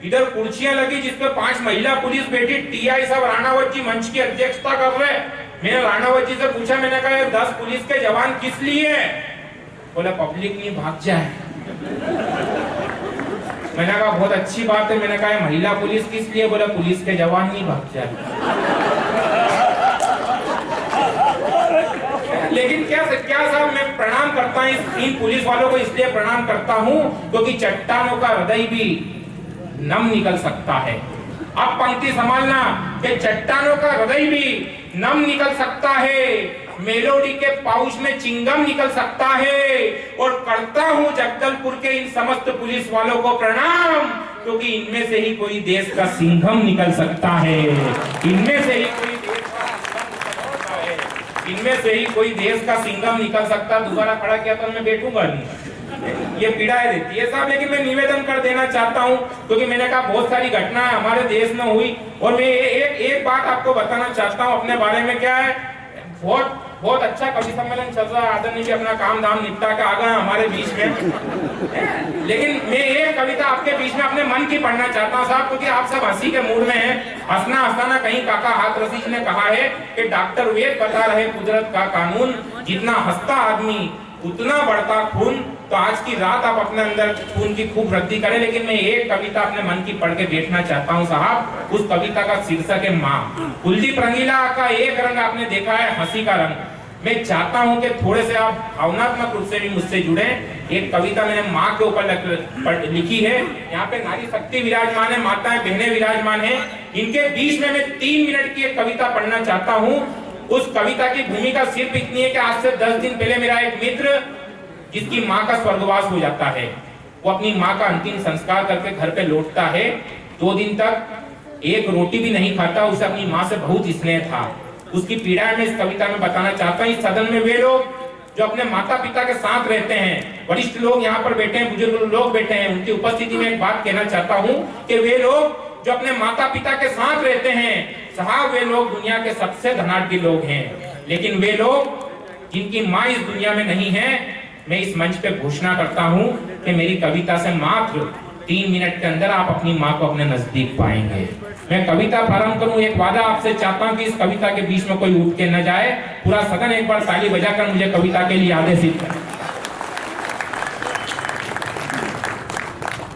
इधर कुर्सियां लगी जिसपे 5 महिला पुलिस बैठी, टीआई साहब राणावत जी मंच की अध्यक्षता कर रहे। मैंने राणावत जी से पूछा, मैंने कहा 10 पुलिस के जवान किस लिए? बोला पब्लिक नहीं भाग जाए। मैंने कहा बहुत अच्छी बात है। मैंने कहा महिला पुलिस किस लिए? बोला पुलिस के जवान नहीं भाग जाए। लेकिन क्या साहब, मैं प्रणाम करता हूँ इन पुलिस वालों को, इसलिए प्रणाम करता हूँ क्योंकि चट्टानों का हृदय भी नम निकल सकता है। अब पंक्ति संभालना कि चट्टानों का हृदय भी नम निकल सकता है, मेलोडी के पाउच में चिंगम निकल सकता है। और करता हूँ जगदलपुर के इन समस्त पुलिस वालों को प्रणाम, क्योंकि इनमें से ही कोई देश का सिंघम निकल सकता है, इनमें से ही कोई देश का सिंघम निकल सकता। दोबारा खड़ा किया तो मैं बैठूंगा नहीं, ये पीड़ाएं देती है साहब। लेकिन मैं निवेदन कर देना चाहता हूं, क्योंकि मैंने कहा बहुत सारी घटनाएं हमारे देश में हुई, और मैं एक बात आपको बताना चाहता हूं अपने बारे में। क्या है, बहुत अच्छा कवि सम्मेलन चल रहा है, आदरणीय जी अपना काम धाम निपटा के आ गए हमारे बीच में। लेकिन मैं एक कविता आपके बीच में अपने मन की पढ़ना चाहता हूं साहब, क्योंकि आप सब हंसी के मूड में हैं। हंसना हंसाना कहीं काका हाथरसी जी ने कहा है कि डॉक्टर वेद बता रहे कुदरत का कानून, जितना हंसता आदमी उतना बढ़ता खून। तो आज की रात आप अपने अंदर खून की खूब वृद्धि करें। लेकिन मैं एक कविता अपने मन की पढ़ के देखना चाहता हूं साहब। उस कविता का शीर्षक है माँ। कुलदीप रंगीला का एक रंग आपने देखा है, हंसी का रंग। मैं चाहता हूं कि थोड़े से आप भावनात्मक रूप से भी मुझसे जुड़े। एक कविता मैंने माँ के ऊपर लिखी है। यहाँ पे नारी शक्ति विराजमान है, माताएं बहनें विराजमान है। इनके बीच में मैं 3 मिनट की एक कविता पढ़ना चाहता हूँ। उस कविता की भूमिका सिर्फ इतनी है कि आज से 10 दिन पहले मेरा एक मित्र, जिसकी माँ का स्वर्गवास हो जाता है, वो अपनी माँ का अंतिम संस्कार करके घर पे लौटता है। 2 दिन तक एक रोटी भी नहीं खाता, उसे अपनी माँ से बहुत स्नेह था। उसकी पीड़ा में इस कविता में बताना चाहता हूँ। इस सदन में वे लोग जो अपने माता पिता के साथ रहते हैं, वरिष्ठ लोग यहाँ पर बैठे हैं, बुजुर्ग लोग बैठे हैं, उनकी उपस्थिति में एक बात कहना चाहता हूँ कि वे लोग जो अपने माता पिता के साथ रहते हैं साहब, वे लोग दुनिया के सबसे धनाढ्य लोग हैं। लेकिन वे लोग जिनकी माँ इस दुनिया में नहीं है, मैं इस मंच पे घोषणा करता हूँ कि मेरी कविता से मात्र 3 मिनट के अंदर आप अपनी माँ को अपने नजदीक पाएंगे। मैं कविता प्रारंभ करूं, एक वादा आपसे चाहता हूं कि इस कविता के बीच में कोई उठ के न जाए। पूरा सदन एक बार ताली बजाकर मुझे कविता के लिए आदेशित करें।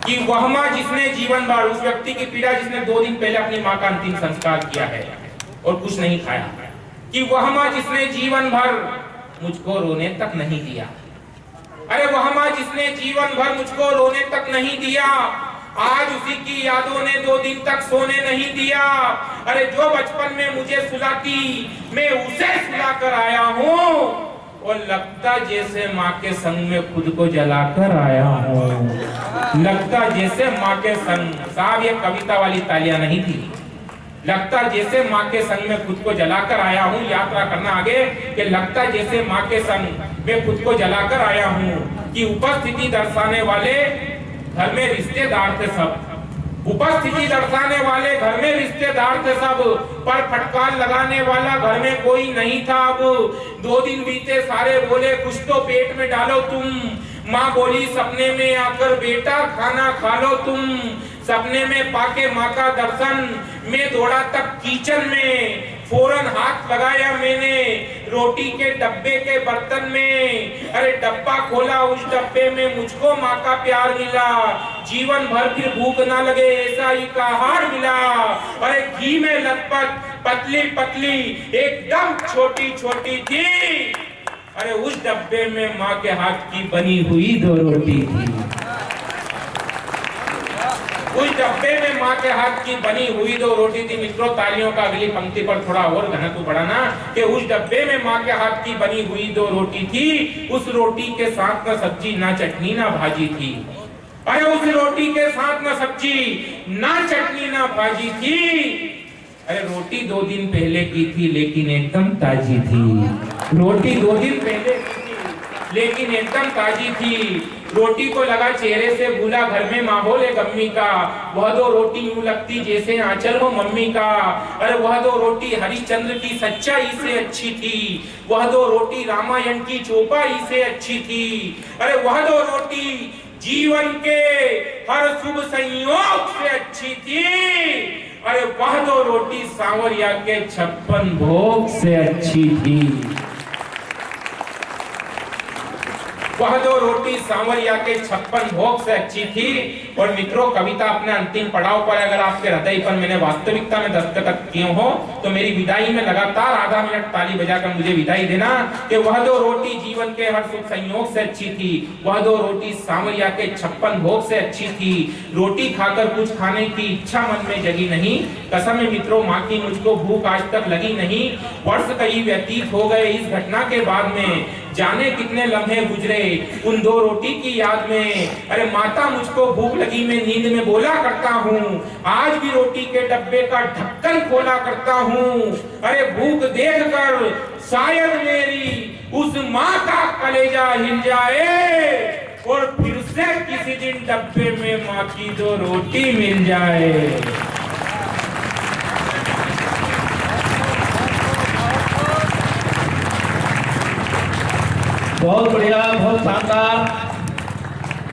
कि वह माँ जिसने जीवन भर, उस व्यक्ति की पीड़ा जिसने 2 दिन पहले अपनी माँ का अंतिम संस्कार किया है और कुछ नहीं खाया, कि वह माँ जिसने जीवन भर मुझको रोने तक नहीं दिया। अरे वह माँ जिसने जीवन भर मुझको रोने तक नहीं दिया, आज उसी की यादों ने 2 दिन तक सोने नहीं दिया। अरे जो बचपन में मुझे सुलाती, मैं उसे सुला कर आया हूँ, और लगता जैसे माँ के संग में खुद को जलाकर आया हूँ। लगता जैसे माँ के संग, साहब ये कविता वाली तालियां नहीं थी। लगता जैसे माँ के संग में खुद को जलाकर आया हूँ। यात्रा करना आगे कि लगता जैसे माँ के संग में खुद को जलाकर आया हूँ। कि उपस्थिति दर्शाने वाले घर में रिश्तेदार थे सब, उपस्थिति दर्शाने वाले घर में रिश्तेदार थे सब, पर फटकार लगाने वाला घर में कोई नहीं था। अब 2 दिन बीते, सारे बोले कुछ तो पेट में डालो तुम। माँ बोली सपने में आकर बेटा खाना खा लो तुम। सपने में पाके माँ का दर्शन, मैं दौड़ा तक किचन में, फौरन हाथ लगाया मैंने रोटी के डब्बे के बर्तन में। अरे डब्बा खोला, उस डब्बे में मुझको माँ का प्यार मिला। जीवन भर फिर भूख ना लगे ऐसा ही का आहार मिला। अरे घी में लथपथ पतली पतली एकदम छोटी छोटी थी। अरे उस डब्बे में माँ के हाथ की बनी हुई 2 रोटी थी। उस डब्बे में माँ के हाथ की बनी हुई 2 रोटी थी। मित्रों तालियों का अगली पंक्ति पर थोड़ा और घनत्व बढ़ाना कि उस डब्बे में माँ के हाथ की बनी हुई 2 रोटी थी। उस रोटी के साथ ना सब्जी, ना चटनी, ना भाजी थी। अरे उस रोटी के साथ ना सब्जी, ना चटनी, ना भाजी थी। अरे रोटी 2 दिन पहले की थी लेकिन एकदम ताजी थी। रोटी 2 दिन पहले की थी लेकिन एकदम ताजी थी। रोटी को लगा चेहरे से भूला घर में माहौल है गम्मी का। वह 2 रोटी यूं लगती जैसे आंचल हो मम्मी का। अरे वह 2 रोटी हरिश्चंद्र की सच्चाई से अच्छी थी। वह 2 रोटी रामायण की चौपाई से अच्छी थी। अरे वह 2 रोटी जीवन के हर शुभ संयोग से अच्छी अच्छी थी, अरे वह तो रोटी सांवरिया के 56 भोग से अच्छी थी। वह जो रोटी सांवरिया के 56 भोग से अच्छी थी। और मित्रों, कविता अपने अंतिम पड़ाव पर अगर आपके हृदय पर मैंने वास्तविकता में दस्तखत किए हो तो मेरी विदाई में लगातार आधा मिनट ताली बजाकर मुझे विदाई देना कि वह जो रोटी जीवन के हर सुख संयोग से अच्छी थी, वह जो रोटी सांवरिया के 56 भोग से अच्छी थी। रोटी खाकर कुछ खाने की इच्छा मन में जगी नहीं। कसम है मित्रों, माँ की मुझको भूख आज तक लगी नहीं। वर्ष कई व्यतीत हो गए इस घटना के बाद में, जाने कितने लम्हे गुजरे उन 2 रोटी की याद में। अरे माता, मुझको भूख लगी, मैं नींद में बोला करता हूँ, आज भी रोटी के डब्बे का ढक्कन खोला करता हूँ। अरे भूख देखकर शायद मेरी उस माँ का कलेजा हिल जाए और फिर से किसी दिन डब्बे में माँ की 2 रोटी मिल जाए। बहुत बढ़िया, बहुत शानदार।